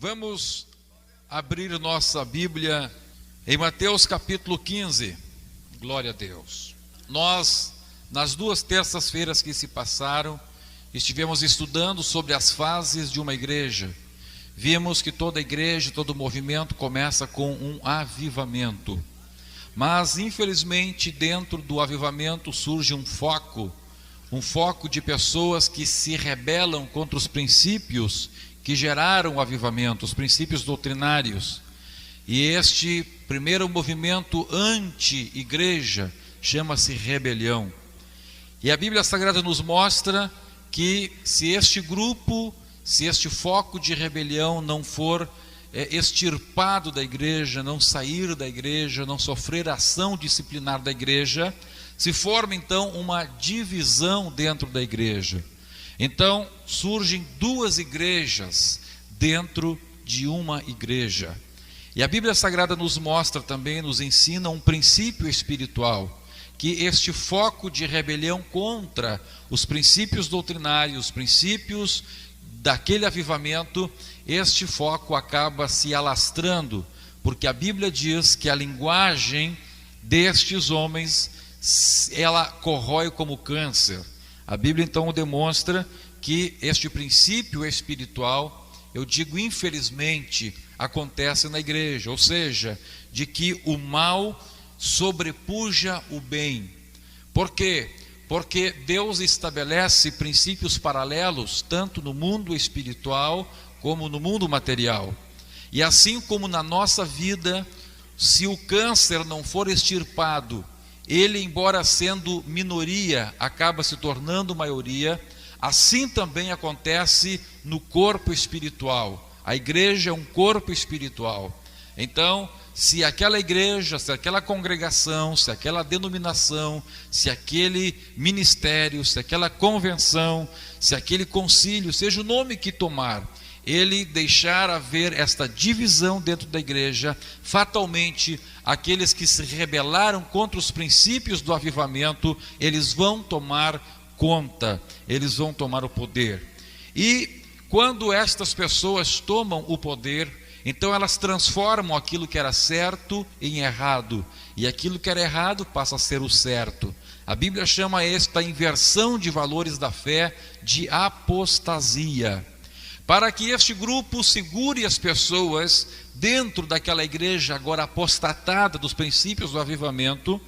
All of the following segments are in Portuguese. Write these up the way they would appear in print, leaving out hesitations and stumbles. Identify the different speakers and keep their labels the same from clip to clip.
Speaker 1: Vamos abrir nossa Bíblia em Mateus capítulo 15. Glória a Deus. Nós, nas 2 terças-feiras que se passaram, estivemos estudando sobre as fases de uma igreja. Vimos que toda igreja, todo movimento começa com um avivamento. Mas, infelizmente, dentro do avivamento surge um foco de pessoas que se rebelam contra os princípios que geraram o avivamento, os princípios doutrinários. E este primeiro movimento anti-igreja chama-se rebelião. E a Bíblia Sagrada nos mostra que se este foco de rebelião não for extirpado da igreja, não sair da igreja, não sofrer ação disciplinar da igreja, se forma então uma divisão dentro da igreja. Então surgem 2 igrejas dentro de uma igreja. E a Bíblia Sagrada nos mostra também, nos ensina um princípio espiritual, que este foco de rebelião contra os princípios doutrinários, os princípios daquele avivamento, este foco acaba se alastrando, porque a Bíblia diz que a linguagem destes homens, ela corrói como câncer. A Bíblia então demonstra que este princípio espiritual, eu digo infelizmente, acontece na igreja, ou seja, de que o mal sobrepuja o bem. Por quê? Porque Deus estabelece princípios paralelos, tanto no mundo espiritual como no mundo material. E assim como na nossa vida, se o câncer não for extirpado, ele, embora sendo minoria, acaba se tornando maioria. Assim também acontece no corpo espiritual. A igreja é um corpo espiritual. Então, se aquela igreja, se aquela congregação, se aquela denominação, se aquele ministério, se aquela convenção, se aquele concílio, seja o nome que tomar, ele deixar haver esta divisão dentro da igreja, fatalmente aqueles que se rebelaram contra os princípios do avivamento, eles vão tomar conta, eles vão tomar o poder. E quando estas pessoas tomam o poder, então elas transformam aquilo que era certo em errado, e aquilo que era errado passa a ser o certo. A Bíblia chama esta inversão de valores da fé de apostasia. Para que este grupo segure as pessoas dentro daquela igreja agora apostatada dos princípios do avivamento,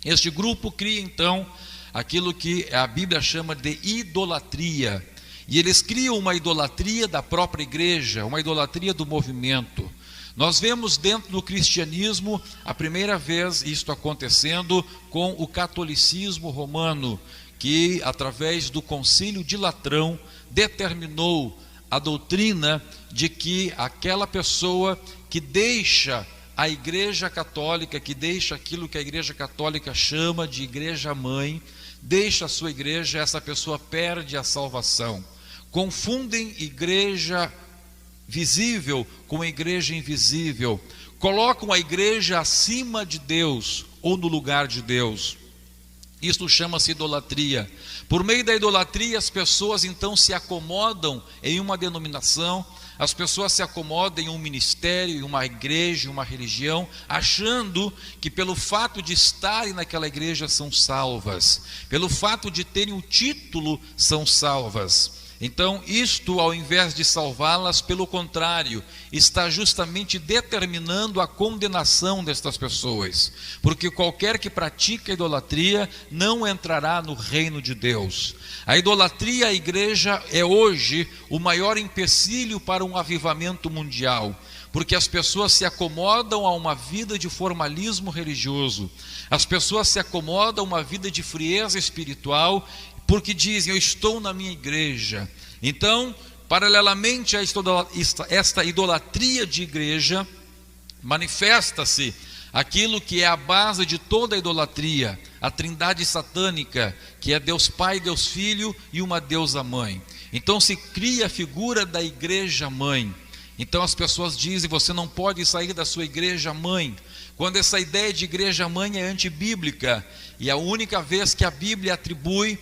Speaker 1: este grupo cria então aquilo que a Bíblia chama de idolatria. E eles criam uma idolatria da própria igreja, uma idolatria do movimento. Nós vemos dentro do cristianismo a primeira vez isto acontecendo com o catolicismo romano, que através do Concílio de Latrão determinou a doutrina de que aquela pessoa que deixa a igreja católica, que deixa aquilo que a igreja católica chama de igreja mãe, deixa a sua igreja, essa pessoa perde a salvação. Confundem igreja visível com igreja invisível, colocam a igreja acima de Deus ou no lugar de Deus. Isto chama-se idolatria. Por meio da idolatria, as pessoas então se acomodam em uma denominação, as pessoas se acomodam em um ministério, em uma igreja, em uma religião, achando que pelo fato de estarem naquela igreja são salvas, pelo fato de terem o título são salvas. Então isto, ao invés de salvá-las, pelo contrário, está justamente determinando a condenação destas pessoas, porque qualquer que pratica idolatria não entrará no reino de Deus. A idolatria à igreja é hoje o maior empecilho para um avivamento mundial, porque as pessoas se acomodam a uma vida de formalismo religioso, as pessoas se acomodam a uma vida de frieza espiritual, porque dizem, eu estou na minha igreja. Então, paralelamente a esta idolatria de igreja, manifesta-se aquilo que é a base de toda a idolatria, a trindade satânica, que é Deus Pai, Deus Filho e uma deusa mãe. Então se cria a figura da igreja mãe. Então as pessoas dizem, você não pode sair da sua igreja mãe, quando essa ideia de igreja mãe é antibíblica, e a única vez que a Bíblia atribui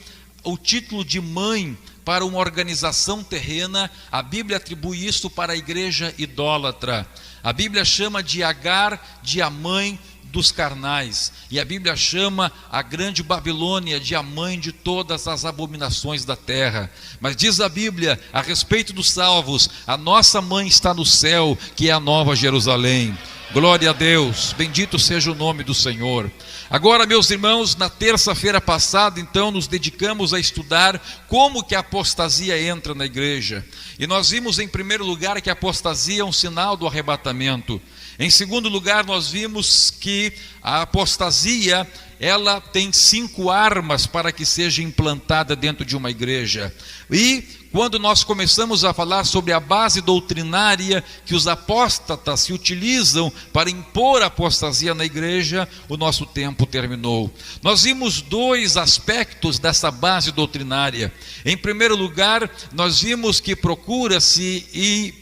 Speaker 1: o título de mãe para uma organização terrena, a Bíblia atribui isso para a igreja idólatra. A Bíblia chama de Agar de a mãe dos carnais, e a Bíblia chama a grande Babilônia de a mãe de todas as abominações da terra. Mas diz a Bíblia a respeito dos salvos: a nossa mãe está no céu, que é a Nova Jerusalém. Glória a Deus, bendito seja o nome do Senhor. Agora, meus irmãos, na terça-feira passada, então, nos dedicamos a estudar como que a apostasia entra na igreja. E nós vimos, em primeiro lugar, que a apostasia é um sinal do arrebatamento. Em segundo lugar, nós vimos que a apostasia, ela tem 5 armas para que seja implantada dentro de uma igreja. E quando nós começamos a falar sobre a base doutrinária que os apóstatas se utilizam para impor a apostasia na igreja, o nosso tempo terminou. Nós vimos 2 aspectos dessa base doutrinária. Em primeiro lugar, nós vimos que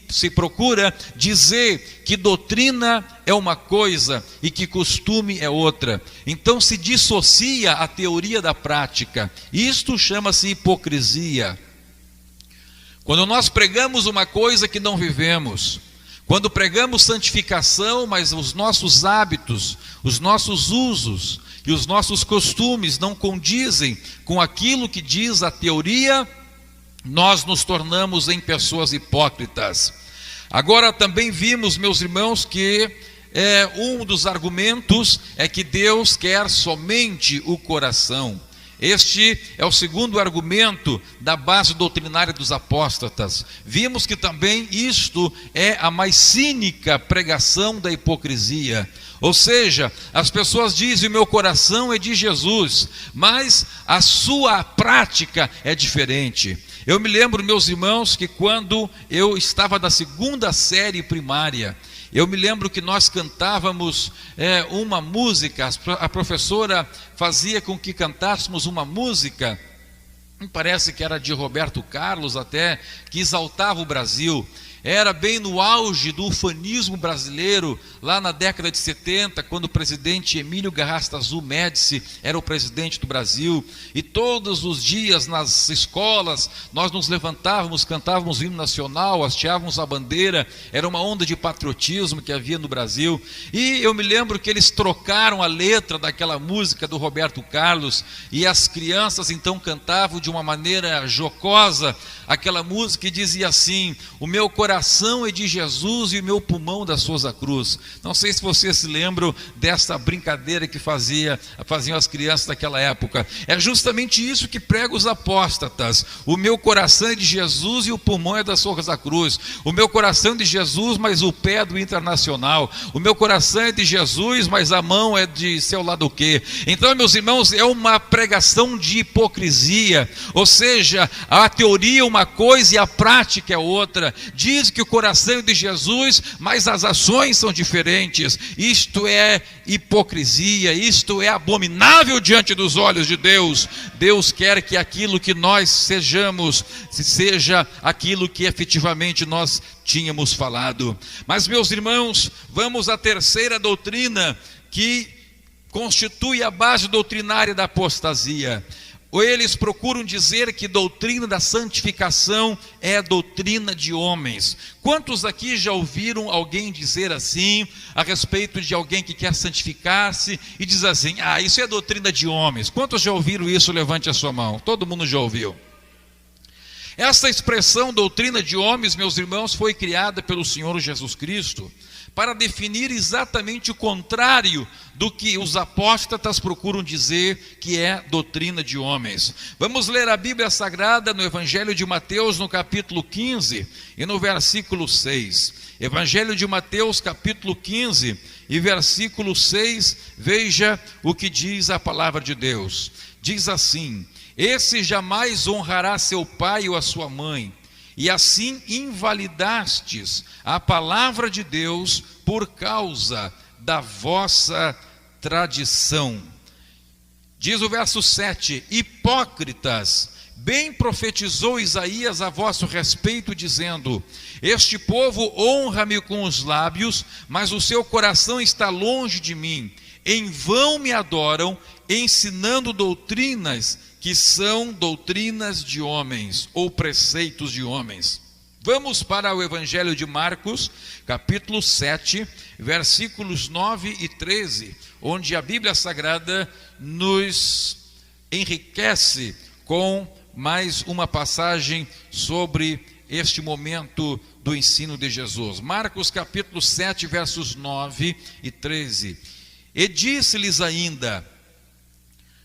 Speaker 1: se procura dizer que doutrina é uma coisa e que costume é outra. Então se dissocia a teoria da prática. Isto chama-se hipocrisia. Quando nós pregamos uma coisa que não vivemos, quando pregamos santificação, mas os nossos hábitos, os nossos usos e os nossos costumes não condizem com aquilo que diz a teoria, nós nos tornamos em pessoas hipócritas. Agora também vimos, meus irmãos, que um dos argumentos é que Deus quer somente o coração. Este é o segundo argumento da base doutrinária dos apóstatas. Vimos que também isto é a mais cínica pregação da hipocrisia. Ou seja, as pessoas dizem: o meu coração é de Jesus, mas a sua prática é diferente. Eu me lembro, meus irmãos, que quando eu estava na 2ª série primária, eu me lembro que nós cantávamos uma música, a professora fazia com que cantássemos uma música, me parece que era de Roberto Carlos até, que exaltava o Brasil. Era bem no auge do ufanismo brasileiro, lá na década de 70, quando o presidente Emílio Garrastazu Médici era o presidente do Brasil, e todos os dias nas escolas nós nos levantávamos, cantávamos o hino nacional, hasteávamos a bandeira. Era uma onda de patriotismo que havia no Brasil, e eu me lembro que eles trocaram a letra daquela música do Roberto Carlos, e as crianças então cantavam de uma maneira jocosa aquela música, e dizia assim: o meu coração é de Jesus e o meu pulmão da Souza Cruz. Não sei se vocês se lembram dessa brincadeira que faziam as crianças daquela época. É justamente isso que prega os apóstatas: o meu coração é de Jesus e o pulmão é da Souza Cruz. O meu coração é de Jesus, mas o pé é do Internacional. O meu coração é de Jesus, mas a mão é de sei lá do quê. Então, meus irmãos, é uma pregação de hipocrisia. Ou seja, a teoria é uma coisa e a prática é outra. Diz que o coração é de Jesus, mas as ações são diferentes. Isto é hipocrisia, isto é abominável diante dos olhos de Deus. Deus quer que aquilo que nós sejamos, seja aquilo que efetivamente nós tínhamos falado. Mas, meus irmãos, vamos à terceira doutrina que constitui a base doutrinária da apostasia. Ou eles procuram dizer que doutrina da santificação é doutrina de homens. Quantos aqui já ouviram alguém dizer assim, a respeito de alguém que quer santificar-se, e diz assim: isso é doutrina de homens? Quantos já ouviram isso? Levante a sua mão. Todo mundo já ouviu. Essa expressão doutrina de homens, meus irmãos, foi criada pelo Senhor Jesus Cristo para definir exatamente o contrário do que os apóstatas procuram dizer que é doutrina de homens. Vamos ler a Bíblia Sagrada no Evangelho de Mateus, no capítulo 15 e no versículo 6. Evangelho de Mateus, capítulo 15 e versículo 6, veja o que diz a palavra de Deus. Diz assim: esse jamais honrará seu pai ou a sua mãe, e assim invalidastes a palavra de Deus por causa da vossa tradição. Diz o verso 7: hipócritas, bem profetizou Isaías a vosso respeito, dizendo: este povo honra-me com os lábios, mas o seu coração está longe de mim. em vão me adoram, ensinando doutrinas que são doutrinas de homens, ou preceitos de homens. Vamos para o Evangelho de Marcos, capítulo 7, versículos 9 e 13, onde a Bíblia Sagrada nos enriquece com mais uma passagem sobre este momento do ensino de Jesus. Marcos capítulo 7, versos 9 e 13. E disse-lhes ainda: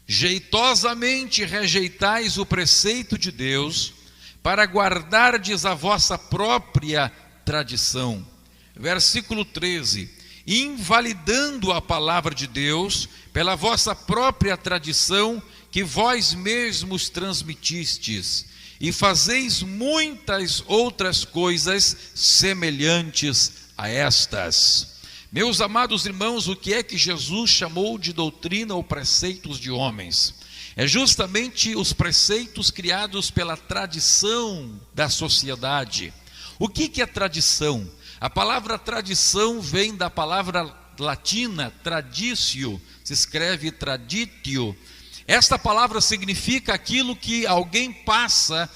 Speaker 1: jeitosamente rejeitais o preceito de Deus, para guardardes a vossa própria tradição. Versículo 13. Invalidando a palavra de Deus pela vossa própria tradição, que vós mesmos transmitistes, e fazeis muitas outras coisas semelhantes a estas. Meus amados irmãos, o que é que Jesus chamou de doutrina ou preceitos de homens? É justamente os preceitos criados pela tradição da sociedade. O que é tradição? A palavra tradição vem da palavra latina traditio, se escreve traditio. Esta palavra significa aquilo que alguém passa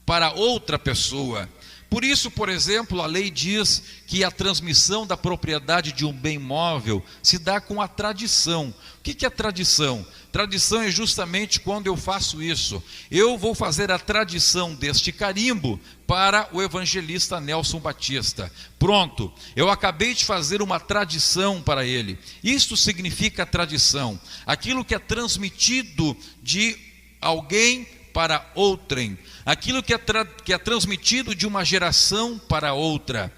Speaker 1: para outra pessoa. Por isso, por exemplo, a lei diz que a transmissão da propriedade de um bem móvel se dá com a tradição. O que é tradição? Tradição é justamente quando eu faço isso. Eu vou fazer a tradição deste carimbo para o evangelista Nelson Batista. Pronto, eu acabei de fazer uma tradição para ele. Isto significa tradição. Aquilo que é transmitido de alguém para outrem. Aquilo que é transmitido de uma geração para outra.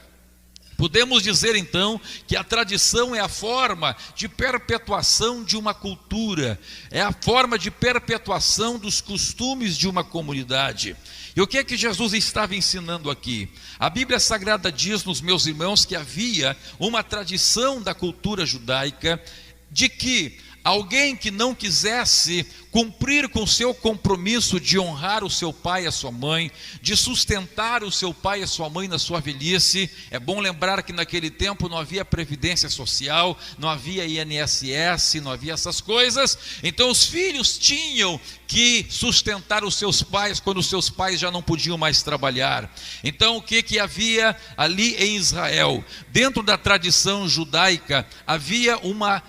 Speaker 1: Podemos dizer então que a tradição é a forma de perpetuação de uma cultura, é a forma de perpetuação dos costumes de uma comunidade. E o que é que Jesus estava ensinando aqui? A Bíblia Sagrada diz, nos meus irmãos, que havia uma tradição da cultura judaica de que alguém que não quisesse cumprir com o seu compromisso de honrar o seu pai e a sua mãe, de sustentar o seu pai e a sua mãe na sua velhice. É bom lembrar que naquele tempo não havia previdência social, não havia INSS, não havia essas coisas. Então os filhos tinham que sustentar os seus pais quando os seus pais já não podiam mais trabalhar. Então o que havia ali em Israel? Dentro da tradição judaica havia uma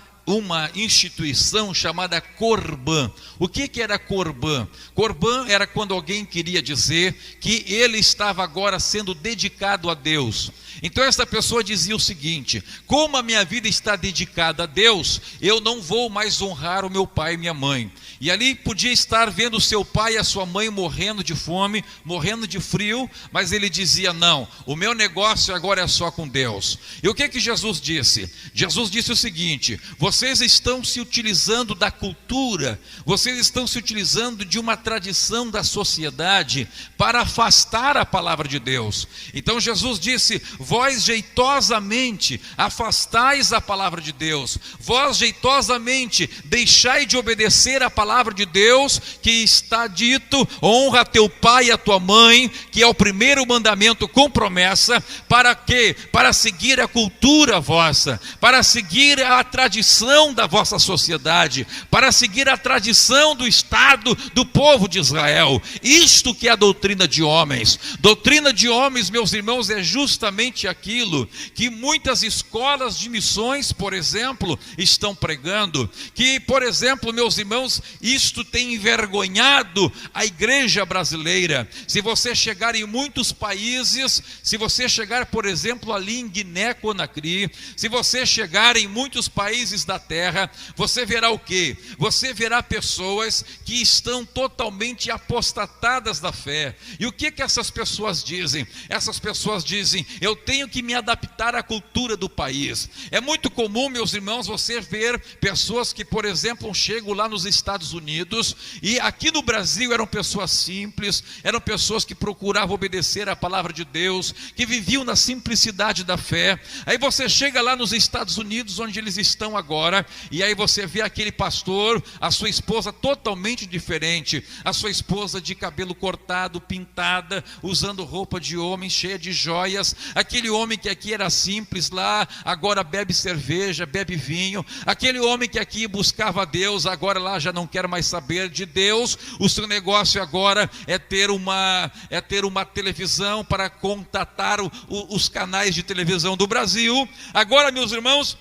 Speaker 1: instituição chamada Corban. O que era Corban? Corban era quando alguém queria dizer que ele estava agora sendo dedicado a Deus. Então essa pessoa dizia o seguinte: como a minha vida está dedicada a Deus, eu não vou mais honrar o meu pai e minha mãe. E ali podia estar vendo o seu pai e a sua mãe morrendo de fome, morrendo de frio, mas ele dizia: não, o meu negócio agora é só com Deus. E o que Jesus disse? Jesus disse o seguinte: vocês estão se utilizando da cultura, vocês estão se utilizando de uma tradição da sociedade para afastar a palavra de Deus. Então Jesus disse: vós jeitosamente afastais a palavra de Deus, vós jeitosamente deixai de obedecer a palavra de Deus, que está dito: honra teu pai e a tua mãe, que é o primeiro mandamento com promessa. Para quê? Para seguir a cultura vossa, para seguir a tradição da vossa sociedade, para seguir a tradição do Estado, do povo de Israel. Isto que é a doutrina de homens. Doutrina de homens, meus irmãos, é justamente aquilo que muitas escolas de missões, por exemplo, estão pregando. Que, por exemplo, meus irmãos, isto tem envergonhado a igreja brasileira. Se você chegar em muitos países, se você chegar, por exemplo, ali em Guiné-Conakry, se você chegar em muitos países da terra, você verá o quê? Você verá pessoas que estão totalmente apostatadas da fé. E o que essas pessoas dizem? Essas pessoas dizem: eu tenho que me adaptar à cultura do país. É muito comum, meus irmãos, você ver pessoas que, por exemplo, chegam lá nos Estados Unidos, e aqui no Brasil eram pessoas simples, eram pessoas que procuravam obedecer à palavra de Deus, que viviam na simplicidade da fé. Aí você chega lá nos Estados Unidos, onde eles estão agora, agora, e aí você vê aquele pastor, a sua esposa totalmente diferente, a sua esposa de cabelo cortado, pintada, usando roupa de homem, cheia de joias, aquele homem que aqui era simples lá, agora bebe cerveja, bebe vinho, aquele homem que aqui buscava Deus, agora lá já não quer mais saber de Deus, o seu negócio agora é ter uma televisão para contatar os canais de televisão do Brasil. Agora, meus irmãos,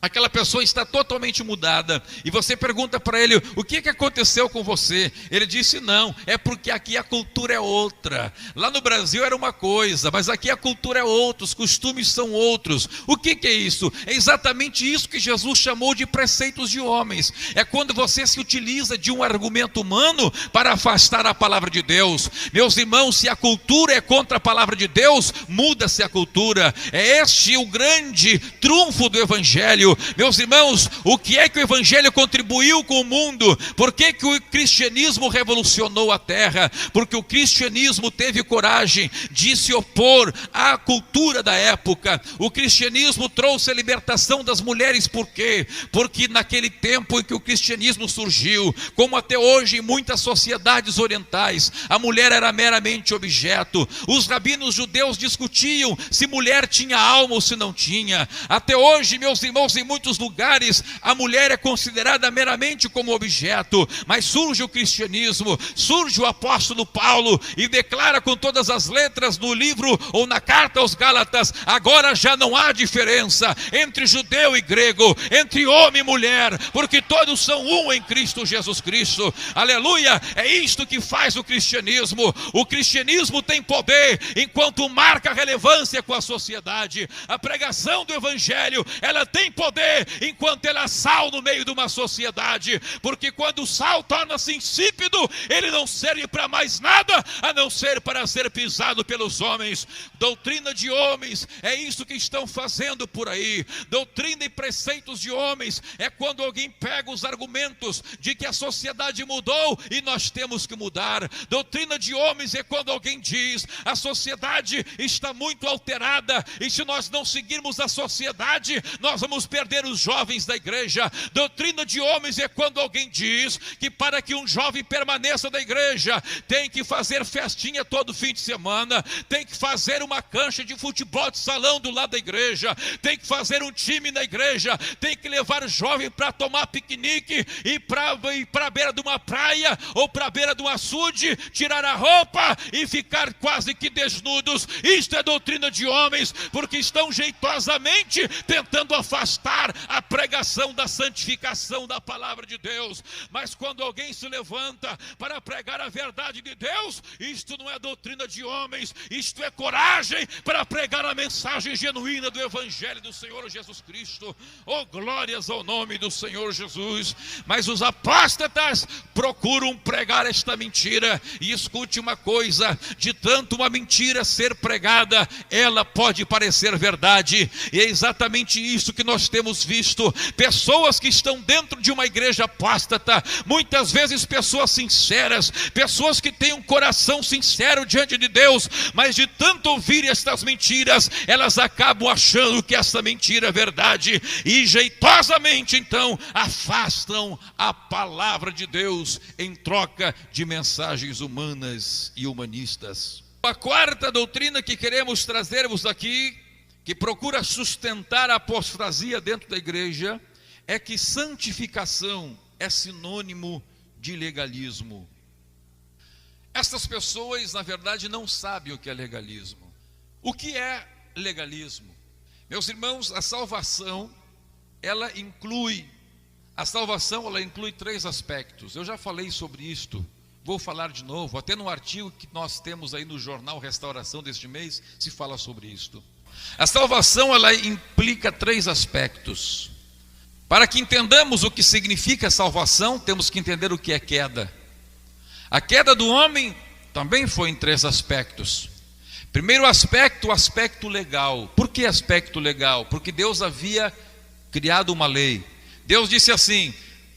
Speaker 1: aquela pessoa está totalmente mudada, e você pergunta para ele, o que aconteceu com você? Ele disse, não, é porque aqui a cultura é outra, lá no Brasil era uma coisa, mas aqui a cultura é outra, os costumes são outros. O que é isso? É exatamente isso que Jesus chamou de preceitos de homens, é quando você se utiliza de um argumento humano para afastar a palavra de Deus. Meus irmãos, se a cultura é contra a palavra de Deus, muda-se a cultura. É este o grande trunfo do Evangelho. Meus irmãos, o que é que o Evangelho contribuiu com o mundo? Por que o cristianismo revolucionou a terra? Porque o cristianismo teve coragem de se opor à cultura da época. O cristianismo trouxe a libertação das mulheres. Por quê? Porque naquele tempo em que o cristianismo surgiu, como até hoje em muitas sociedades orientais, a mulher era meramente objeto. Os rabinos judeus discutiam se mulher tinha alma ou se não tinha. Até hoje, meus irmãos, em muitos lugares a mulher é considerada meramente como objeto, mas surge o cristianismo, surge o apóstolo Paulo e declara com todas as letras no livro ou na carta aos Gálatas, agora já não há diferença entre judeu e grego, entre homem e mulher, porque todos são um em Cristo Jesus Cristo. Aleluia! É isto que faz o cristianismo. O cristianismo tem poder enquanto marca relevância com a sociedade. A pregação do Evangelho, ela tem poder enquanto ela é sal no meio de uma sociedade, porque quando o sal torna-se insípido, ele não serve para mais nada, a não ser para ser pisado pelos homens. Doutrina de homens, é isso que estão fazendo por aí. Doutrina e preceitos de homens, é quando alguém pega os argumentos de que a sociedade mudou e nós temos que mudar. Doutrina de homens é quando alguém diz, a sociedade está muito alterada, e se nós não seguirmos a sociedade, nós vamos perder os jovens da igreja. Doutrina de homens é quando alguém diz que para que um jovem permaneça na igreja, tem que fazer festinha todo fim de semana, tem que fazer uma cancha de futebol de salão do lado da igreja, tem que fazer um time na igreja, tem que levar o jovem para tomar piquenique, ir para a beira de uma praia ou para a beira de um açude, tirar a roupa e ficar quase que desnudos. Isto é doutrina de homens, porque estão jeitosamente tentando afastar a pregação da santificação da palavra de Deus. Mas quando alguém se levanta para pregar a verdade de Deus, isto não é doutrina de homens, isto é coragem para pregar a mensagem genuína do Evangelho do Senhor Jesus Cristo. Oh, glórias ao nome do Senhor Jesus. Mas os apóstatas procuram pregar esta mentira, e escute uma coisa, de tanto uma mentira ser pregada, ela pode parecer verdade, e é exatamente isso que nós temos visto. Pessoas que estão dentro de uma igreja apóstata, muitas vezes pessoas sinceras, pessoas que têm um coração sincero diante de Deus, mas de tanto ouvir estas mentiras, elas acabam achando que essa mentira é verdade, e jeitosamente então afastam a palavra de Deus em troca de mensagens humanas e humanistas. A quarta doutrina que queremos trazer-vos aqui, que procura sustentar a apostasia dentro da igreja, é que santificação é sinônimo de legalismo. Essas pessoas, na verdade, não sabem o que é legalismo. O que é legalismo? Meus irmãos, a salvação inclui três aspectos. Eu já falei sobre isto, vou falar de novo, até no artigo que nós temos aí no jornal Restauração deste mês, se fala sobre isto. A salvação, ela implica três aspectos. Para que entendamos o que significa salvação, temos que entender o que é queda. A queda do homem também foi em três aspectos. Primeiro aspecto, o aspecto legal. Por que aspecto legal? Porque Deus havia criado uma lei. Deus disse assim: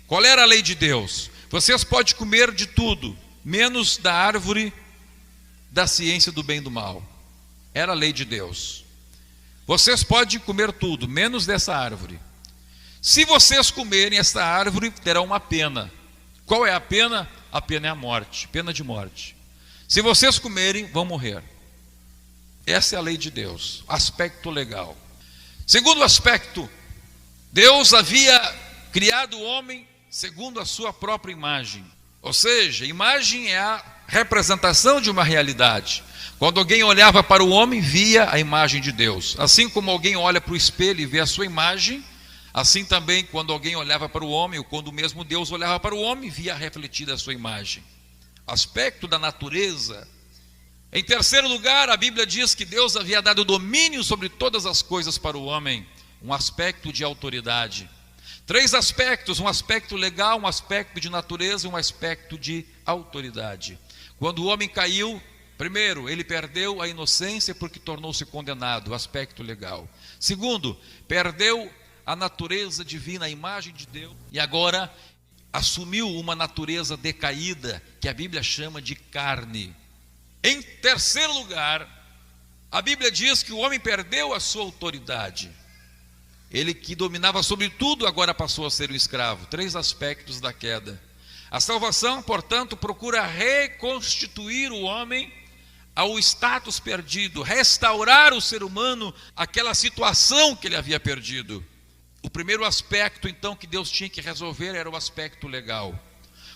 Speaker 1: qual era a lei de Deus? Vocês podem comer de tudo, menos da árvore da ciência do bem e do mal. Era a lei de Deus. Vocês podem comer tudo, menos dessa árvore. Se vocês comerem esta árvore, terão uma pena. Qual é a pena? A pena é a morte, pena de morte. Se vocês comerem, vão morrer. Essa é a lei de Deus, aspecto legal. Segundo aspecto, Deus havia criado o homem segundo a sua própria imagem. Ou seja, imagem é a representação de uma realidade. Quando alguém olhava para o homem, via a imagem de Deus. Assim como alguém olha para o espelho e vê a sua imagem, assim também quando alguém olhava para o homem, ou quando o mesmo Deus olhava para o homem, via refletida a sua imagem. Aspecto da natureza. Em terceiro lugar, a Bíblia diz que Deus havia dado domínio sobre todas as coisas para o homem, um aspecto de autoridade. Três aspectos, um aspecto legal, um aspecto de natureza e um aspecto de autoridade. Quando o homem caiu, primeiro, ele perdeu a inocência porque tornou-se condenado, aspecto legal. Segundo, perdeu a natureza divina, a imagem de Deus, e agora assumiu uma natureza decaída, que a Bíblia chama de carne. Em terceiro lugar, a Bíblia diz que o homem perdeu a sua autoridade. Ele que dominava sobre tudo, agora passou a ser um escravo. Três aspectos da queda. A salvação, portanto, procura reconstituir o homem ao status perdido, restaurar o ser humano àquela situação que ele havia perdido. O primeiro aspecto, então, que Deus tinha que resolver era o aspecto legal.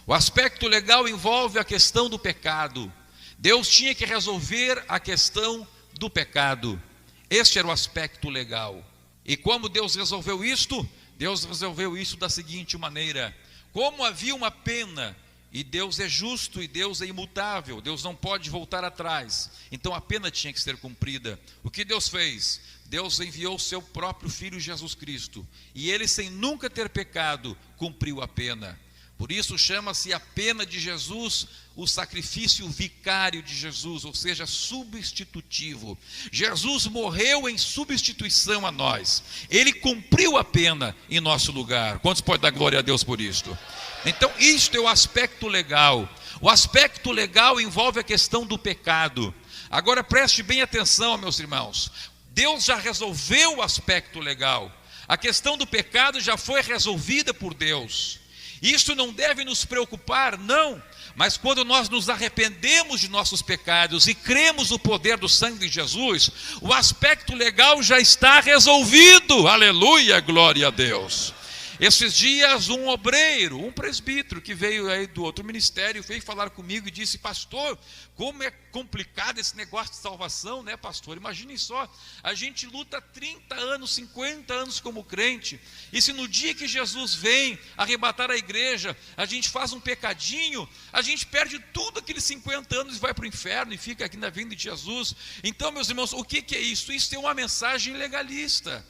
Speaker 1: O aspecto legal envolve a questão do pecado. Deus tinha que resolver a questão do pecado. Este era o aspecto legal. E como Deus resolveu isto? Deus resolveu isso da seguinte maneira: como havia uma pena, e Deus é justo e Deus é imutável, Deus não pode voltar atrás, então a pena tinha que ser cumprida. O que Deus fez? Deus enviou o seu próprio Filho Jesus Cristo, e ele, sem nunca ter pecado, cumpriu a pena. Por isso chama-se a pena de Jesus o sacrifício vicário de Jesus, ou seja, substitutivo. Jesus morreu em substituição a nós. Ele cumpriu a pena em nosso lugar. Quantos podem dar glória a Deus por isto? Então, isto é o aspecto legal. O aspecto legal envolve a questão do pecado. Agora preste bem atenção, meus irmãos. Deus já resolveu o aspecto legal. A questão do pecado já foi resolvida por Deus. Isto não deve nos preocupar, não, mas quando nós nos arrependemos de nossos pecados e cremos no poder do sangue de Jesus, o aspecto legal já está resolvido, aleluia, glória a Deus. Esses dias um obreiro, um presbítero que veio aí do outro ministério, veio falar comigo e disse: pastor, como é complicado esse negócio de salvação, né, pastor? Imaginem só, a gente luta 30 anos, 50 anos como crente, e se no dia que Jesus vem arrebatar a igreja, a gente faz um pecadinho, a gente perde tudo aqueles 50 anos e vai para o inferno e fica aqui na vinda de Jesus. Então, meus irmãos, o que é isso? Isso é uma mensagem legalista.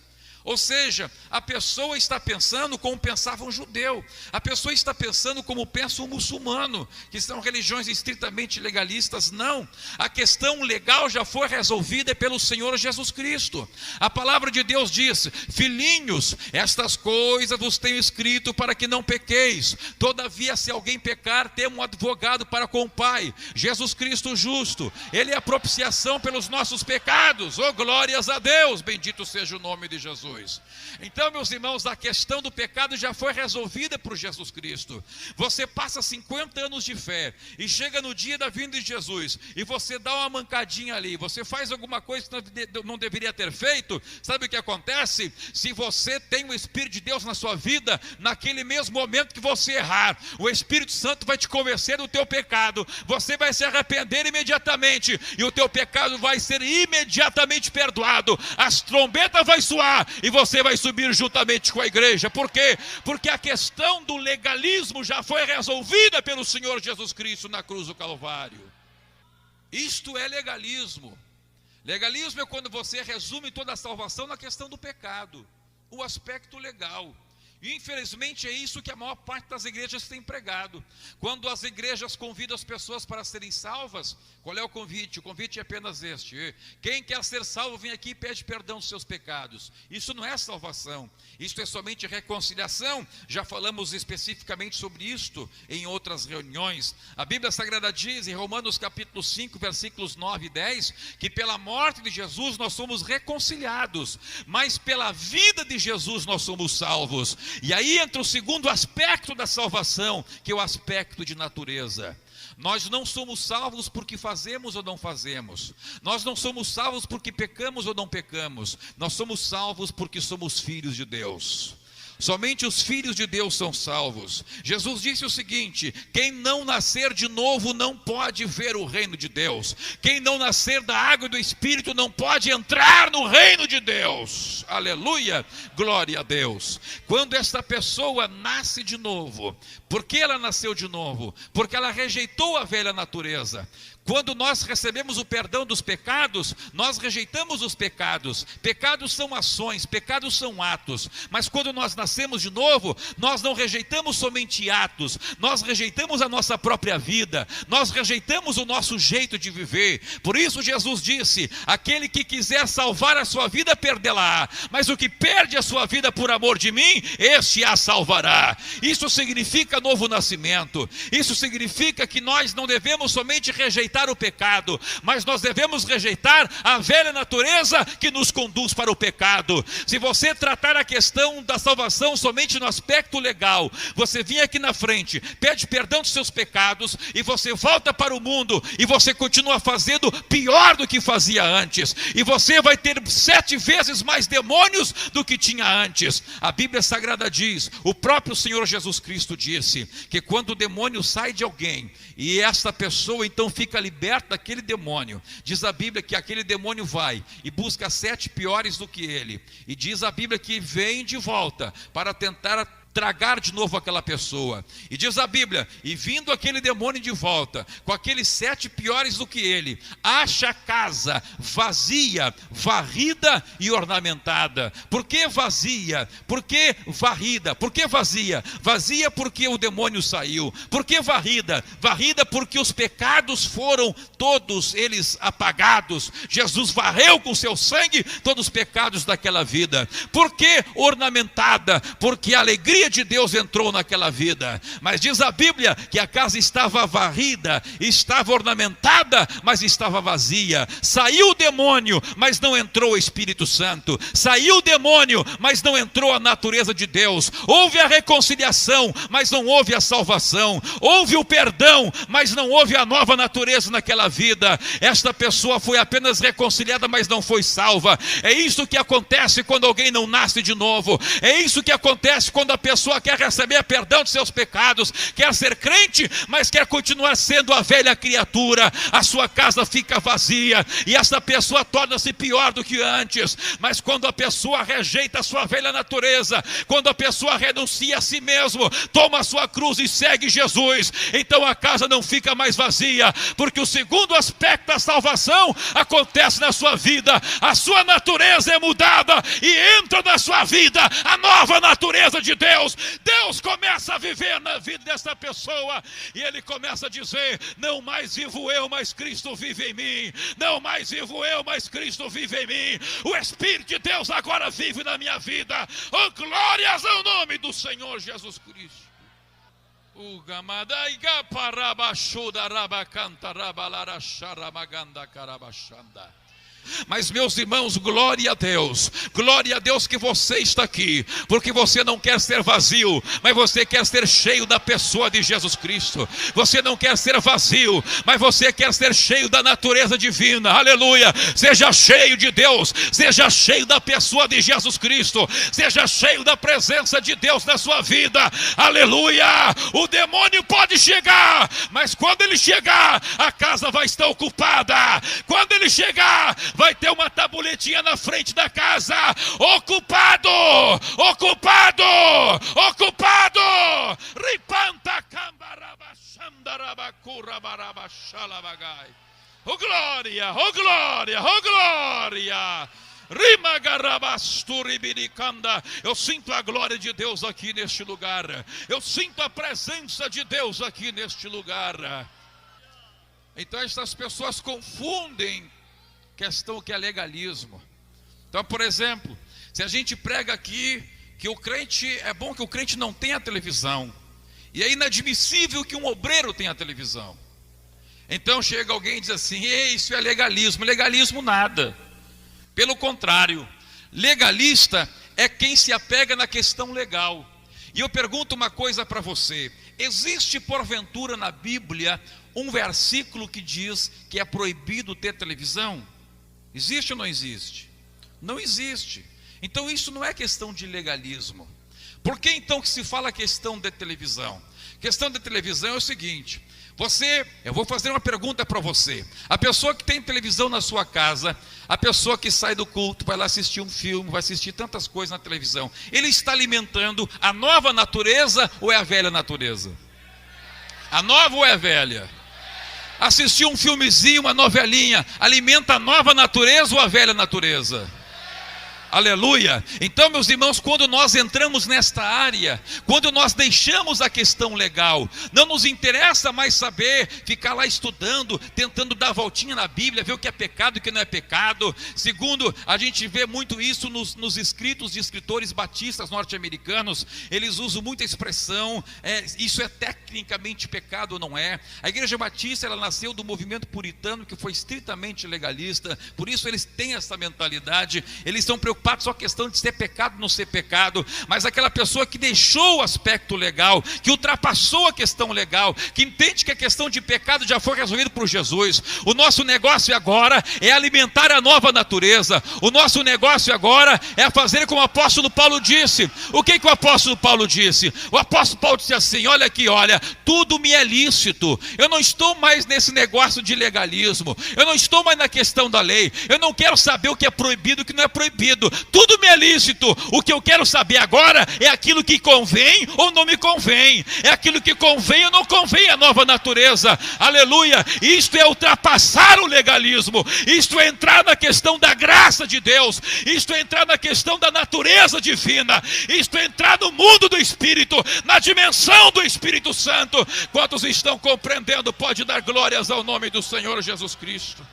Speaker 1: Ou seja, a pessoa está pensando como pensava um judeu, a pessoa está pensando como pensa um muçulmano, que são religiões estritamente legalistas. Não, a questão legal já foi resolvida pelo Senhor Jesus Cristo. A palavra de Deus diz: filhinhos, estas coisas vos tenho escrito para que não pequeis. Todavia, se alguém pecar, temos um advogado para com o Pai, Jesus Cristo justo. Ele é a propiciação pelos nossos pecados. Oh, glórias a Deus, bendito seja o nome de Jesus. Então, meus irmãos, a questão do pecado já foi resolvida por Jesus Cristo. Você passa 50 anos de fé e chega no dia da vinda de Jesus e você dá uma mancadinha ali, você faz alguma coisa que não deveria ter feito. Sabe o que acontece? Se você tem o Espírito de Deus na sua vida, naquele mesmo momento que você errar, o Espírito Santo vai te convencer do teu pecado, você vai se arrepender imediatamente e o teu pecado vai ser imediatamente perdoado. As trombetas vão soar e você vai subir juntamente com a igreja. Por quê? Porque a questão do legalismo já foi resolvida pelo Senhor Jesus Cristo na cruz do Calvário. Isto é legalismo. Legalismo é quando você resume toda a salvação na questão do pecado, o aspecto legal. E infelizmente é isso que a maior parte das igrejas tem pregado. Quando as igrejas convidam as pessoas para serem salvas, qual é o convite? O convite é apenas este: quem quer ser salvo, vem aqui e pede perdão dos seus pecados. Isso não é salvação, isso é somente reconciliação. Já falamos especificamente sobre isto em outras reuniões. A Bíblia Sagrada diz em Romanos capítulo 5, versículos 9 e 10, que pela morte de Jesus nós somos reconciliados, mas pela vida de Jesus nós somos salvos. E aí entra o segundo aspecto da salvação, que é o aspecto de natureza. Nós não somos salvos porque fazemos ou não fazemos. Nós não somos salvos porque pecamos ou não pecamos. Nós somos salvos porque somos filhos de Deus. Somente os filhos de Deus são salvos. Jesus disse o seguinte: quem não nascer de novo não pode ver o reino de Deus. Quem não nascer da água e do Espírito não pode entrar no reino de Deus. Aleluia, glória a Deus. Quando esta pessoa nasce de novo, por que ela nasceu de novo? Porque ela rejeitou a velha natureza. Quando nós recebemos o perdão dos pecados, nós rejeitamos os pecados. Pecados são ações, pecados são atos. Mas quando nós nascemos de novo, nós não rejeitamos somente atos, nós rejeitamos a nossa própria vida, nós rejeitamos o nosso jeito de viver. Por isso Jesus disse: aquele que quiser salvar a sua vida, perdê-la-á, mas o que perde a sua vida por amor de mim, este a salvará. Isso significa novo nascimento. Isso significa que nós não devemos somente rejeitar o pecado, mas nós devemos rejeitar a velha natureza que nos conduz para o pecado. Se você tratar a questão da salvação somente no aspecto legal, você vem aqui na frente, pede perdão dos seus pecados e você volta para o mundo e você continua fazendo pior do que fazia antes, e você vai ter 7 vezes mais demônios do que tinha antes. A Bíblia Sagrada diz, o próprio Senhor Jesus Cristo disse, que quando o demônio sai de alguém e essa pessoa então fica liberta daquele demônio, diz a Bíblia que aquele demônio vai e busca 7 piores do que ele, e diz a Bíblia que vem de volta para tentar tragar de novo aquela pessoa. E diz a Bíblia, e vindo aquele demônio de volta, com aqueles 7 piores do que ele, acha a casa vazia, varrida e ornamentada. Por que vazia? Por que varrida? Por que vazia? Vazia porque o demônio saiu. Por que varrida? Varrida porque os pecados foram todos eles apagados. Jesus varreu com seu sangue todos os pecados daquela vida. Por que ornamentada? Porque a alegria de Deus entrou naquela vida. Mas diz a Bíblia que a casa estava varrida, estava ornamentada, mas estava vazia. Saiu o demônio, mas não entrou o Espírito Santo. Saiu o demônio, mas não entrou a natureza de Deus. Houve a reconciliação, mas não houve a salvação. Houve o perdão, mas não houve a nova natureza naquela vida. Esta pessoa foi apenas reconciliada, mas não foi salva. É isso que acontece quando alguém não nasce de novo. É isso que acontece quando a pessoa quer receber perdão de seus pecados, quer ser crente, mas quer continuar sendo a velha criatura. A sua casa fica vazia e essa pessoa torna-se pior do que antes. Mas quando a pessoa rejeita a sua velha natureza, quando a pessoa renuncia a si mesmo, toma a sua cruz e segue Jesus, então a casa não fica mais vazia, porque o segundo aspecto da salvação acontece na sua vida. A sua natureza é mudada e entra na sua vida a nova natureza de Deus. Deus começa a viver na vida dessa pessoa e ele começa a dizer: não mais vivo eu, mas Cristo vive em mim. Não mais vivo eu, mas Cristo vive em mim. O Espírito de Deus agora vive na minha vida. Oh, glórias ao nome do Senhor Jesus Cristo. O gamadaiga parabashuda rabacanta rabalara sharamaganda karabashanda. Mas meus irmãos, glória a Deus que você está aqui, porque você não quer ser vazio, mas você quer ser cheio da pessoa de Jesus Cristo. Você não quer ser vazio, mas você quer ser cheio da natureza divina. Aleluia, seja cheio de Deus, seja cheio da pessoa de Jesus Cristo, seja cheio da presença de Deus na sua vida. Aleluia, o demônio pode chegar, mas quando ele chegar, a casa vai estar ocupada. Quando ele chegar, vai ter uma tabuletinha na frente da casa: ocupado, ocupado, ocupado. Ripanta cambarabachandarabacurabarabaxalabagai. Oh glória, oh glória, oh glória. Eu sinto a glória de Deus aqui neste lugar. Eu sinto a presença de Deus aqui neste lugar. Então essas pessoas confundem questão que é legalismo. Então, por exemplo, se a gente prega aqui que o crente, é bom que o crente não tenha televisão, e é inadmissível que um obreiro tenha televisão. Então chega alguém e diz assim: ei, isso é legalismo. Legalismo nada. Pelo contrário, legalista é quem se apega na questão legal. E eu pergunto uma coisa para você: existe porventura na Bíblia um versículo que diz que é proibido ter televisão? Existe ou não existe? Não existe. Então isso não é questão de legalismo. Por que então que se fala questão de televisão? Questão de televisão é o seguinte: eu vou fazer uma pergunta para você. A pessoa que tem televisão na sua casa, a pessoa que sai do culto, vai lá assistir um filme, vai assistir tantas coisas na televisão, ele está alimentando a nova natureza ou é a velha natureza? A nova ou é a velha? Assistir um filmezinho, uma novelinha, alimenta a nova natureza ou a velha natureza? Aleluia. Então, meus irmãos, quando nós entramos nesta área, quando nós deixamos a questão legal, não nos interessa mais saber, ficar lá estudando, tentando dar voltinha na Bíblia, ver o que é pecado e o que não é pecado. Segundo, a gente vê muito isso nos escritos de escritores batistas norte-americanos. Eles usam muita expressão, isso é tecnicamente pecado ou não é. A igreja batista, ela nasceu do movimento puritano, que foi estritamente legalista. Por isso eles têm essa mentalidade. Eles estão preocupados só com a questão de ser pecado ou não ser pecado. Mas aquela pessoa que deixou o aspecto legal, que ultrapassou a questão legal, que entende que a questão de pecado já foi resolvida por Jesus. O nosso negócio agora é alimentar a nova natureza. O nosso negócio agora é fazer como o apóstolo Paulo disse. O que o apóstolo Paulo disse? O apóstolo Paulo disse assim: olha aqui, olha, tudo me é lícito. Eu não estou mais nesse negócio de legalismo. Eu não estou mais na questão da lei. Eu não quero saber o que é proibido e o que não é proibido. Tudo me é lícito. O que eu quero saber agora é aquilo que convém ou não me convém. É aquilo que convém ou não convém à nova natureza. Aleluia. Isto é ultrapassar o legalismo. Isto é entrar na questão da graça de Deus. Isto é entrar na questão da natureza divina. Isto é entrar no mundo do Espírito, na dimensão do Espírito Santo. Quantos estão compreendendo? Pode dar glórias ao nome do Senhor Jesus Cristo.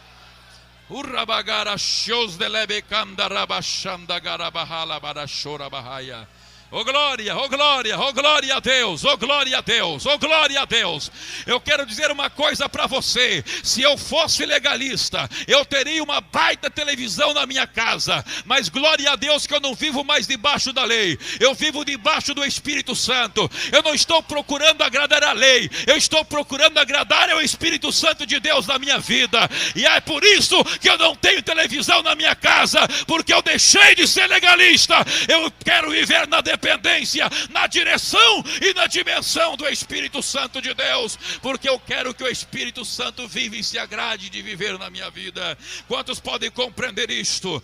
Speaker 1: Oh glória, oh glória, oh glória a Deus, oh glória a Deus, oh glória a Deus. Eu quero dizer uma coisa para você: se eu fosse legalista, eu teria uma baita televisão na minha casa, mas glória a Deus que eu não vivo mais debaixo da lei, eu vivo debaixo do Espírito Santo. Eu não estou procurando agradar a lei, eu estou procurando agradar ao Espírito Santo de Deus na minha vida. E é por isso que eu não tenho televisão na minha casa, porque eu deixei de ser legalista. Eu quero viver na dependência, na direção e na dimensão do Espírito Santo de Deus, porque eu quero que o Espírito Santo viva e se agrade de viver na minha vida. Quantos podem compreender isto?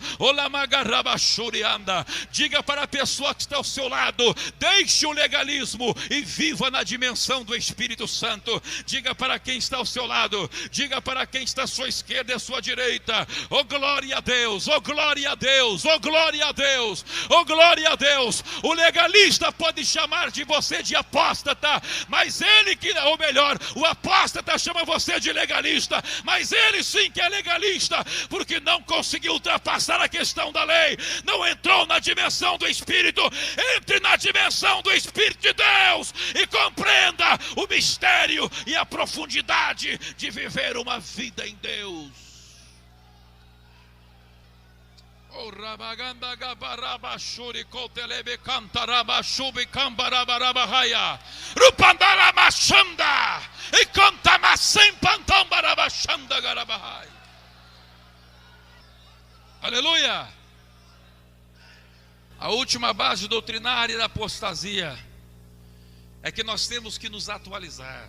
Speaker 1: Diga para a pessoa que está ao seu lado: deixe o legalismo e viva na dimensão do Espírito Santo. Diga para quem está ao seu lado, diga para quem está à sua esquerda e à sua direita: oh glória a Deus, oh glória a Deus, oh glória a Deus, oh glória a Deus. O legalista pode chamar de você de apóstata, mas ele que, ou melhor, o apóstata chama você de legalista, mas ele sim que é legalista, porque não conseguiu ultrapassar a questão da lei, não entrou na dimensão do Espírito. Entre na dimensão do Espírito de Deus e compreenda o mistério e a profundidade de viver uma vida em Deus. Oh rabaganda gabaraba shuri kotelebe cantaraba shubi cambarabarabahaya rupandara machanda e cantama sem pantambaraba chanda garabahai. Aleluia. A última base doutrinária da apostasia é que nós temos que nos atualizar.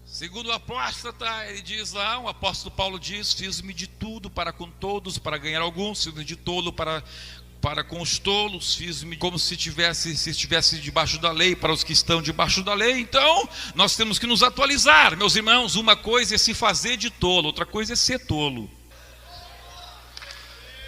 Speaker 1: Segundo o apóstata, ele diz lá, o apóstolo Paulo diz: fiz-me de tudo para com todos, para ganhar alguns, fiz-me de tolo para com os tolos, fiz-me como se estivesse debaixo da lei para os que estão debaixo da lei. Então, nós temos que nos atualizar, meus irmãos. Uma coisa é se fazer de tolo, outra coisa é ser tolo.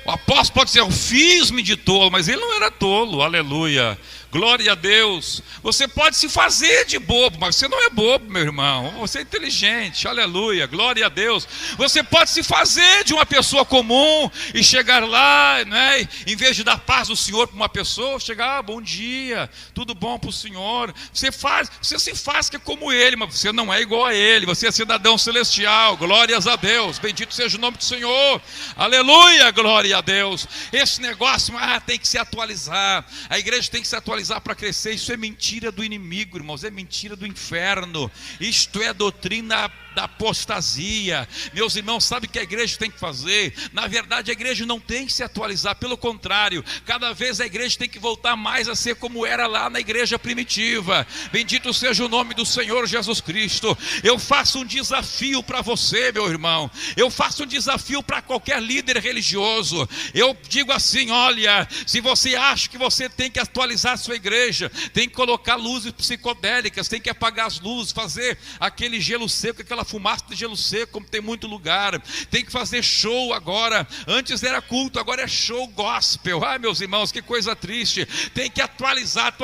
Speaker 1: O apóstolo pode dizer, eu fiz-me de tolo, mas ele não era tolo, aleluia. Glória a Deus. Você pode se fazer de bobo, mas você não é bobo, meu irmão. Você é inteligente, aleluia, glória a Deus. Você pode se fazer de uma pessoa comum e chegar lá, né? Em vez de dar paz do Senhor para uma pessoa, chegar, bom dia, tudo bom para o Senhor. Você se faz que é como ele, mas você não é igual a ele. Você é cidadão celestial, glórias a Deus. Bendito seja o nome do Senhor, aleluia, glória a Deus. Esse negócio, tem que se atualizar. A igreja tem que se atualizar para crescer. Isso é mentira do inimigo, irmãos, é mentira do inferno. Isto é doutrina da apostasia. Meus irmãos, sabe o que a igreja tem que fazer? Na verdade, a igreja não tem que se atualizar, pelo contrário, cada vez a igreja tem que voltar mais a ser como era lá na igreja primitiva. Bendito seja o nome do Senhor Jesus Cristo. Eu faço um desafio para você, meu irmão, eu faço um desafio para qualquer líder religioso. Eu digo assim, olha, se você acha que você tem que atualizar a sua igreja, tem que colocar luzes psicodélicas, tem que apagar as luzes, fazer aquele gelo seco, aquela fumaça de gelo seco, como tem muito lugar, tem que fazer show agora. Antes era culto, agora é show gospel. Ai, meus irmãos, que coisa triste. Tem que atualizar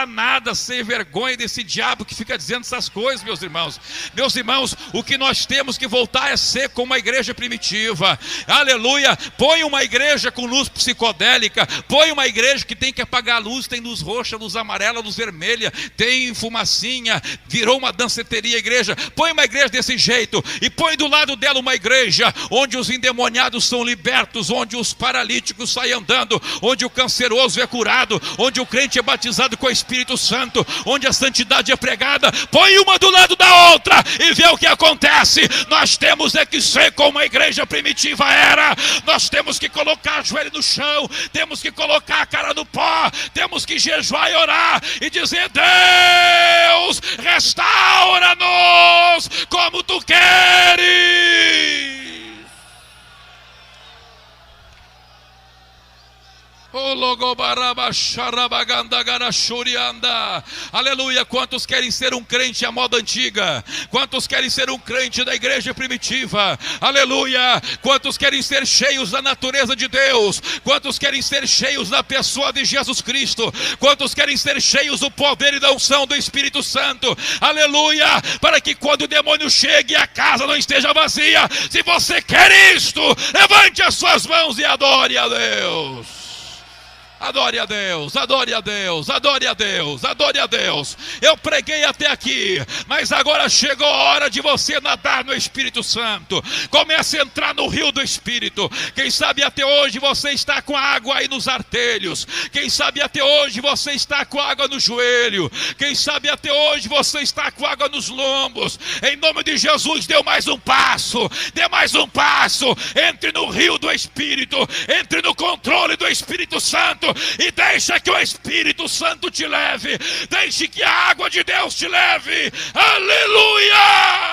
Speaker 1: nada, sem vergonha desse diabo que fica dizendo essas coisas, meus irmãos. Meus irmãos, o que nós temos que voltar é ser como uma igreja primitiva, aleluia. Põe uma igreja com luz psicodélica, põe uma igreja que tem que apagar a luz, tem luz roxa, luz amarela, luz vermelha, tem fumacinha, virou uma danceteria a igreja. Põe uma igreja desse jeito e põe do lado dela uma igreja onde os endemoniados são libertos, onde os paralíticos saem andando, onde o canceroso é curado, onde o crente é batizado com o Espírito Santo, onde a santidade é pregada. Põe uma do lado da outra e vê o que acontece. Nós temos é que ser como a igreja primitiva era. Nós temos que colocar o joelho no chão, temos que colocar a cara no pó, temos que jejuar e orar e dizer: Deus, restaura-nos como tu queres. Aleluia. Quantos querem ser um crente à moda antiga? Quantos querem ser um crente da igreja primitiva? Aleluia. Quantos querem ser cheios da natureza de Deus? Quantos querem ser cheios da pessoa de Jesus Cristo? Quantos querem ser cheios do poder e da unção do Espírito Santo? Aleluia. Para que quando o demônio chegue, a casa não esteja vazia. Se você quer isto, levante as suas mãos e adore a Deus. Adore a Deus, adore a Deus, adore a Deus, adore a Deus. Eu preguei até aqui, mas agora chegou a hora de você nadar no Espírito Santo. Comece a entrar no rio do Espírito. Quem sabe até hoje você está com água aí nos artelhos. Quem sabe até hoje você está com água no joelho. Quem sabe até hoje você está com água nos lombos. Em nome de Jesus, dê mais um passo. Dê mais um passo. Entre no rio do Espírito. Entre no controle do Espírito Santo. E deixa que o Espírito Santo te leve. Deixe que a água de Deus te leve. Aleluia!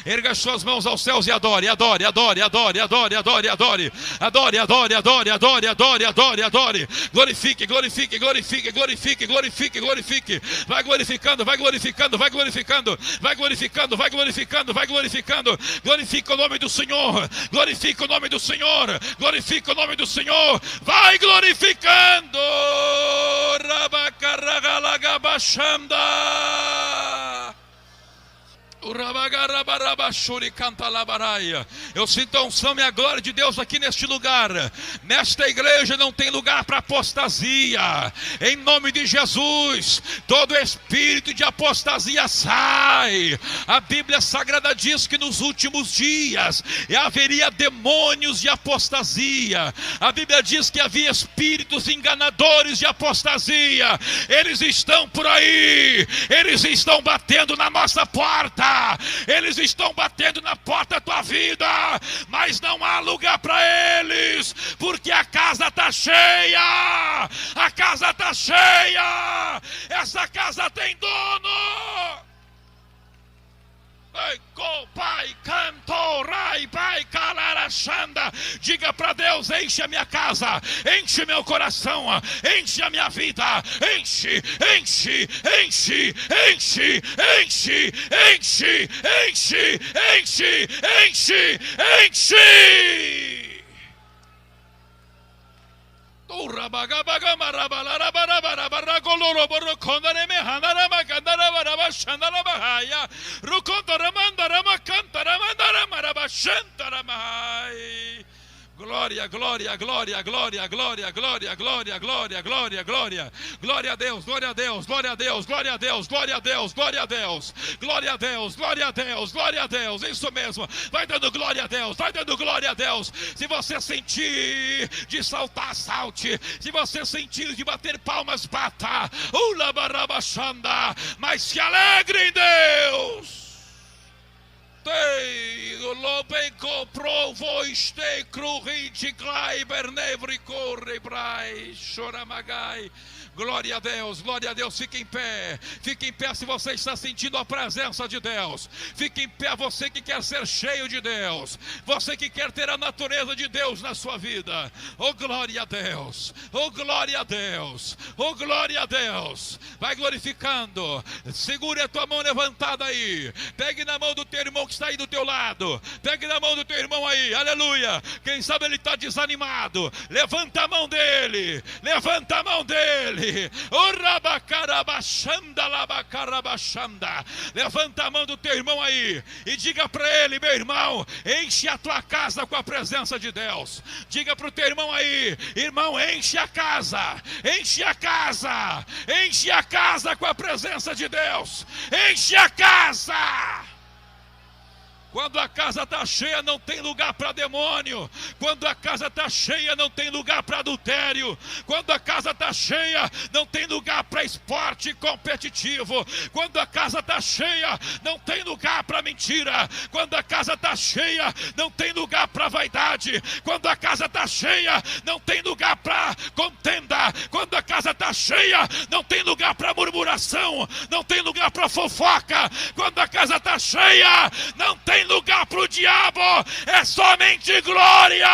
Speaker 1: Erga suas mãos aos céus e adore, adore, adore, adore, adore, adore, adore, adore, adore, adore, adore, adore, adore, adore. Glorifique, glorifique, glorifique, glorifique, glorifique, glorifique. Vai glorificando, vai glorificando, vai glorificando, vai glorificando, vai glorificando, vai glorificando. Glorifica o nome do Senhor, glorifica o nome do Senhor, glorifica o nome do Senhor. Vai glorificando. Eu sinto a unção e a glória de Deus aqui neste lugar. Nesta igreja não tem lugar para apostasia. Em nome de Jesus, todo espírito de apostasia sai. A Bíblia Sagrada diz que nos últimos dias haveria demônios de apostasia. A Bíblia diz que havia espíritos enganadores de apostasia. Eles estão por aí. Eles estão batendo na nossa porta. Eles estão batendo na porta da tua vida, mas não há lugar para eles, porque a casa está cheia. A casa está cheia. Essa casa tem dono. Pai, canto, rai, pai, calarachanda. Diga para Deus: enche a minha casa, enche meu coração, enche a minha vida, enche, enche, enche, enche, enche, enche, enche, enche, enche, enche. Glória, glória, glória, glória, glória, glória, glória, glória, glória, glória. Glória a Deus, glória a Deus, glória a Deus, glória a Deus, glória a Deus, glória a Deus. Glória a Deus, glória a Deus, glória a Deus. Isso mesmo. Vai dando glória a Deus, vai dando glória a Deus. Se você sentir de saltar, salte. Se você sentir de bater palmas, bata. Mas se alegre em Deus. Lobeco provo este cruhite clai bernevri corre brai choramagai. Glória a Deus, glória a Deus. Fique em pé se você está sentindo a presença de Deus. Fique em pé você que quer ser cheio de Deus, você que quer ter a natureza de Deus na sua vida. Oh glória a Deus, oh glória a Deus, oh glória a Deus. Vai glorificando, segure a tua mão levantada aí, pegue na mão do teu irmão que está aí do teu lado, pegue na mão do teu irmão aí, aleluia. Quem sabe ele está desanimado, levanta a mão dele, levanta a mão dele. Levanta a mão do teu irmão aí e diga para ele: meu irmão, enche a tua casa com a presença de Deus. Diga para o teu irmão aí: irmão, enche a casa, enche a casa, enche a casa com a presença de Deus, enche a casa. Quando a casa está cheia, não tem lugar para demônio. Quando a casa está cheia, não tem lugar para adultério. Quando a casa está cheia, não tem lugar para esporte competitivo. Quando a casa está cheia, não tem lugar para mentira. Quando a casa está cheia, não tem lugar para vaidade. Quando a casa está cheia, não tem lugar para contenda. Quando a casa está cheia, não tem lugar para murmuração. Não tem lugar para fofoca. Quando a casa está cheia, não tem lugar para o diabo, é somente glória.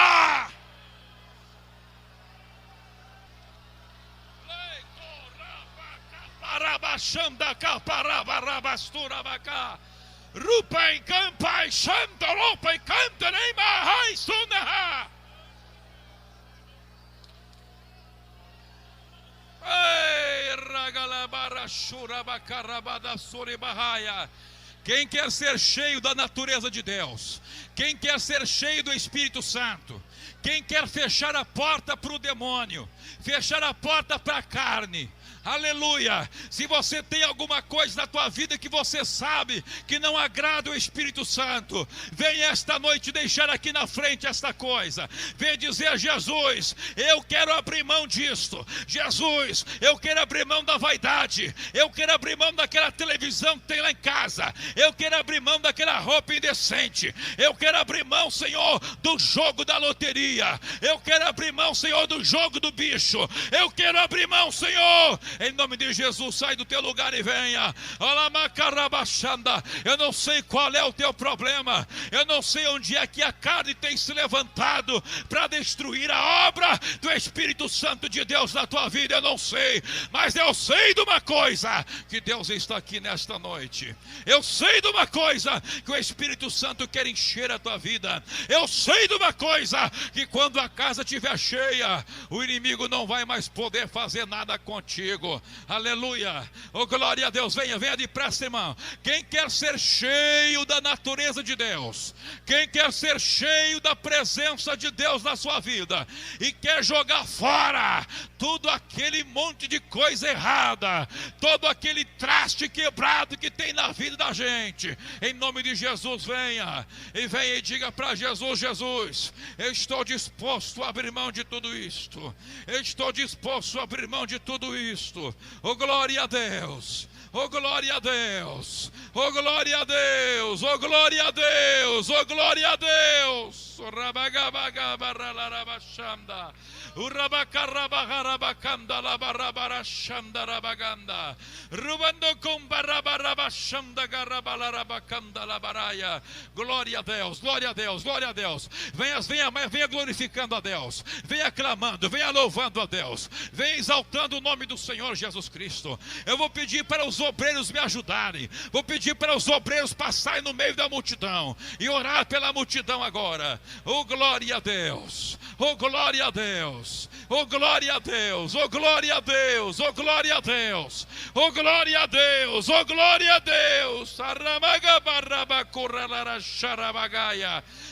Speaker 1: Quem quer ser cheio da natureza de Deus, quem quer ser cheio do Espírito Santo, quem quer fechar a porta para o demônio, fechar a porta para a carne, aleluia. Se você tem alguma coisa na tua vida que você sabe que não agrada o Espírito Santo, venha esta noite deixar aqui na frente esta coisa. Venha dizer a Jesus: eu quero abrir mão disto. Jesus, eu quero abrir mão da vaidade. Eu quero abrir mão daquela televisão que tem lá em casa. Eu quero abrir mão daquela roupa indecente. Eu quero abrir mão, Senhor, do jogo da loteria. Eu quero abrir mão, Senhor, do jogo do bicho. Eu quero abrir mão, Senhor. Em nome de Jesus, sai do teu lugar e venha. Eu não sei qual é o teu problema. Eu não sei onde é que a carne tem se levantado para destruir a obra do Espírito Santo de Deus na tua vida. Eu não sei, mas eu sei de uma coisa: que Deus está aqui nesta noite. Eu sei de uma coisa: que o Espírito Santo quer encher a tua vida. Eu sei de uma coisa: que quando a casa estiver cheia, o inimigo não vai mais poder fazer nada contigo. Aleluia, oh glória a Deus. Venha depressa, irmão. Quem quer ser cheio da natureza de Deus, quem quer ser cheio da presença de Deus na sua vida e quer jogar fora tudo aquele monte de coisa errada, todo aquele traste quebrado que tem na vida da gente, em nome de Jesus, venha e diga para Jesus: Jesus, eu estou disposto a abrir mão de tudo isto. Eu estou disposto a abrir mão de tudo isto. Cristo. Oh, glória a Deus. Oh, glória a Deus. Oh, glória a Deus. Oh, glória a Deus. Oh, glória a Deus. Glória a Deus, glória a Deus, glória a Deus. Venha glorificando a Deus, venha clamando, venha louvando a Deus, venha exaltando o nome do Senhor Jesus Cristo. Eu vou pedir para os obreiros me ajudarem, vou pedir para os obreiros passarem no meio da multidão e orar pela multidão agora. Oh, glória a Deus, oh, glória a Deus, oh, glória a Deus, oh, glória a Deus, oh, glória a Deus, oh, glória a Deus, oh, glória a Deus.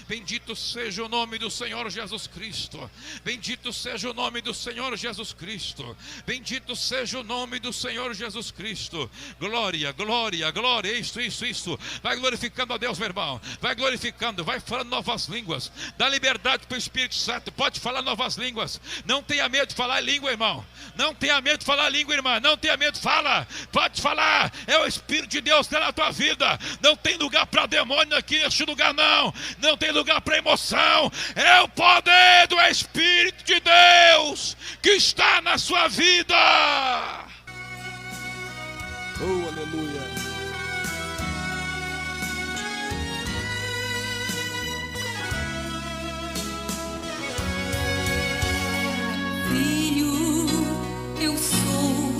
Speaker 1: Bendito seja o nome do Senhor Jesus Cristo, bendito seja o nome do Senhor Jesus Cristo, bendito seja o nome do Senhor Jesus Cristo. Glória, glória, glória, isso, vai glorificando a Deus, meu irmão, vai glorificando, vai falando novas línguas, dá liberdade para o Espírito Santo, pode falar novas línguas, não tenha medo de falar língua, irmão, não tenha medo de falar língua, irmã, não tenha medo, fala, pode falar, é o Espírito de Deus que está na tua vida, não tem lugar para demônio aqui neste lugar, não tem lugar para emoção, é o poder do Espírito de Deus que está na sua vida.
Speaker 2: Oh, aleluia.
Speaker 3: Filho, eu sou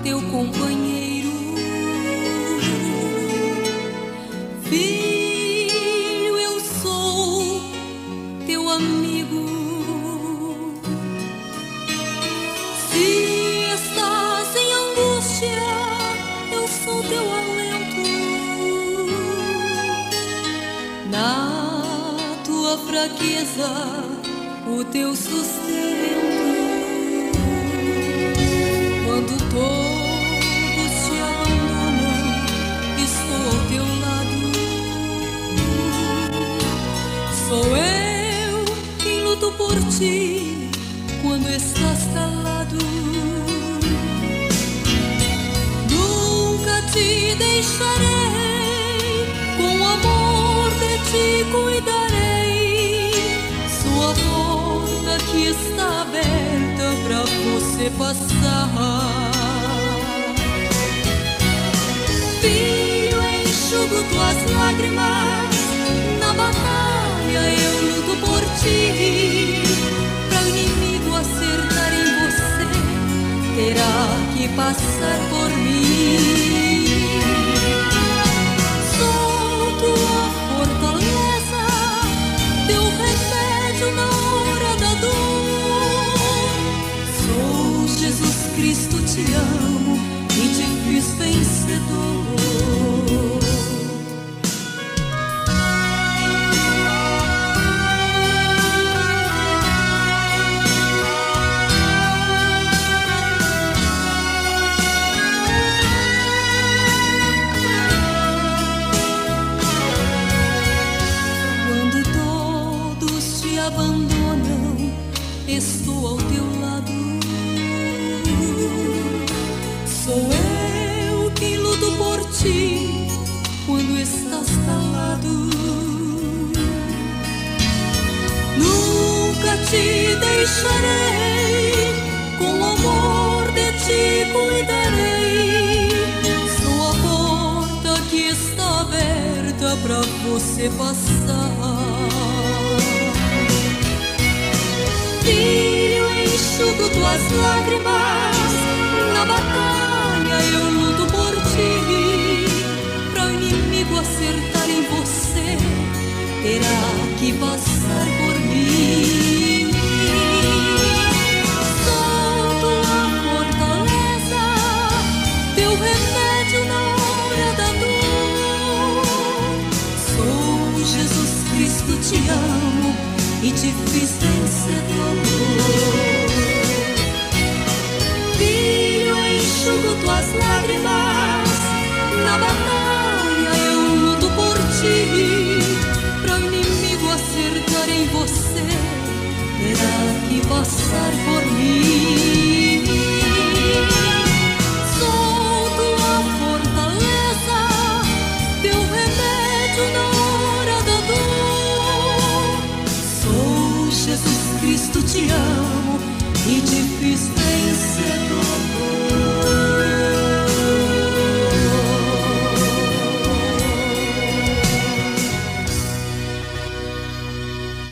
Speaker 3: teu companheiro. Filho, eu sou teu amigo. Se estás em angústia, eu sou teu alento. Na tua fraqueza, o teu sustento. Quando todos te abandonam, estou ao teu lado. Sou eu quem luto por ti quando estás calado. Nunca te deixarei, com amor de ti cuidarei. Sou a porta que está aberta pra você passar. Filho, enxugo tuas lágrimas, na batalha eu luto por ti. Pra o inimigo acertar em você, terá que passar por mim. Sou tua fortaleza, teu remédio na hora da dor. Sou Jesus Cristo, te amo e te fiz vencedor. Abandonam, estou ao teu lado. Sou eu quem luto por ti quando estás calado. Nunca te deixarei, com amor de ti cuidarei. Sou a porta que está aberta pra você passar. Filho, enxugo tuas lágrimas, na batalha eu luto por ti. Pra o inimigo acertar em você, terá que passar por mim. Sou tua fortaleza, teu remédio na hora da dor. Sou Jesus Cristo, te amo e te fiz vencedor. Filho, enxugo tuas lágrimas, na batalha eu luto por ti. Pra o inimigo acertar em você, terá que passar por mim.